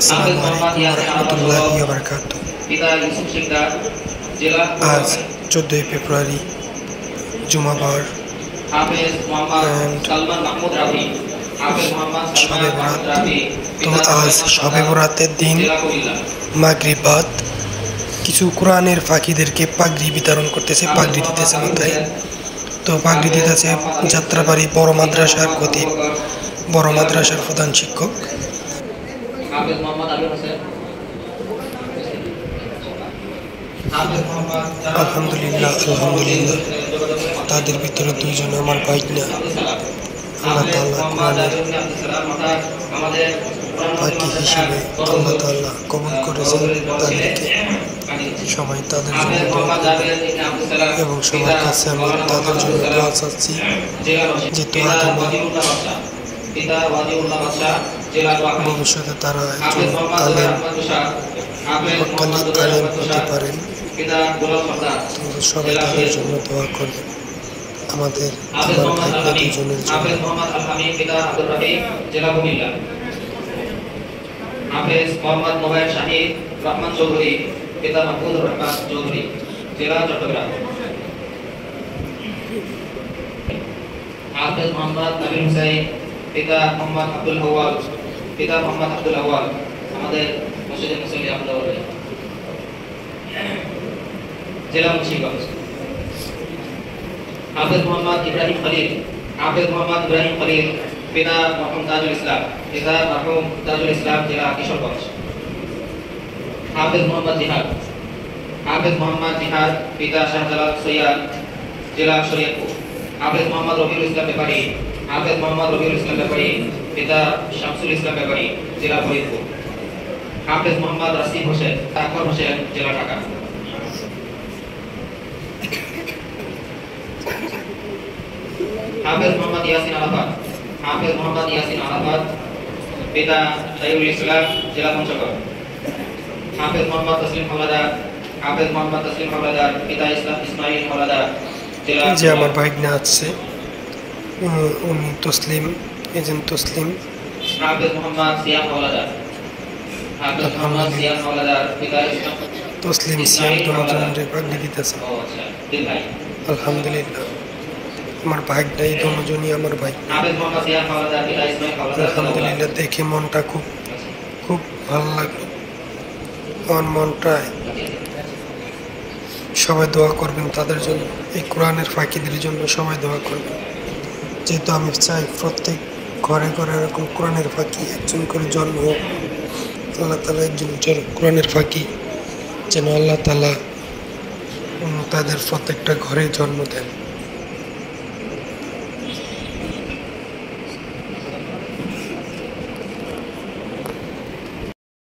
আসসালামু আলাইকুম রহমতুল্লাহি ওয়া বারাকাতুহু। আজ 14 ফেব্রুয়ারি জুমাবার শবে বরাত। তো আজ শবে বরাতের দিন মাগরিব বাদ কিছু কোরআনের ফাঁকিদেরকে পাগড়ি বিতরণ করতেছে, পাগড়ি দিতেছে মাথায়। তো পাগড়ি দিতেছে যাত্রাবাড়ি বড় মাদ্রাসার খতিব, বড় মাদ্রাসার প্রধান শিক্ষক। আলহামদুলিল্লাহ আলহামদুলিল্লাহ, তাদের ভিতরে দুইজন আমার ভাইনা। আল্লাহ তাআলা কোরআনের পাখি হিসেবে আল্লাহ তাআলা কবুল করেছেন তাদেরকে। সবাই তাদের জন্য দোয়া করবে এবং সবার কাছে আমি তাদের জন্য দোয়া চাচ্ছি, যেহেতু আগামী ভবিষ্যতে তারা একজন আলেম হতে পারেন। তো সবাই তাদের জন্য দোয়া করবেন, আমার ভাইদের দুজনের জন্য। হাফেজ মোহাম্মদ মোবাইল শাহিদ রহমান চৌধুরী, পিতা মাহমুদুর রহমান চৌধুরী, জেলা চট্টগ্রাম। হাফেজ মোহাম্মদ নবীন হুসাইন, পিতা মোহাম্মদ আব্দুল আউয়াল, আমাদের মসজিদের মুসল্লি আব্দুল আউয়াল, জেলা মুন্সিগঞ্জ। হাফেজ মোহাম্মদ ইব্রাহিম খলিল, পিতা মরহুম তাজুল ইসলাম, জেলা কিশোরগঞ্জ। হাফেজ মোহাম্মদ জিহাদ, পিতা শাহজালাল সৈয়দ, জেলা শরীয়তপুর। হাফেজ মোহাম্মদ রবিউল ইসলাম ব্যাপারী, পিতা শামসুল ইসলাম ব্যাপারী, জেলা ফরিদপুর। হাফেজ মোহাম্মদ রাসিম হোসেন, জেলা ঢাকা। হাফেজ মোহাম্মদ ইয়াসিন আরাফাত, পিতা শাহিউল ইসলাম, জেলা পঞ্চগড়। হাফেজ মোহাম্মদ তসলিম হাওলাদার, পিতা ইসমাইল হাওলাদার, জেলা। যে আমার ভাইনা আছে উনি তসলিম, এজেন্ট তসলিম। হাফেজ মোহাম্মদ সিয়াম হাওলাদার, পিতা তসলিম সিয়াম দুজনের পাগড়ি দিতেছে। আলহামদুলিল্লাহ, আমার ভাইটা এই দুজনই আমার ভাই। আলহামদুলিল্লাহ, দেখে মনটা খুব খুব ভালো লাগলো। আমার মনটায় সবাই দোয়া করবেন তাদের জন্য, এই কোরআনের ফাঁকিদের জন্য সবাই দোয়া করবেন। যেহেতু আমি চাই প্রত্যেক ঘরে ঘরে এরকম কোরআনের ফাঁকি একজন করে জন্ম হোক। আল্লাহ তাআলা একজন কোরআনের ফাঁকি যেন আল্লাহ তাআলা তাদের প্রত্যেকটা ঘরে জন্ম দেন।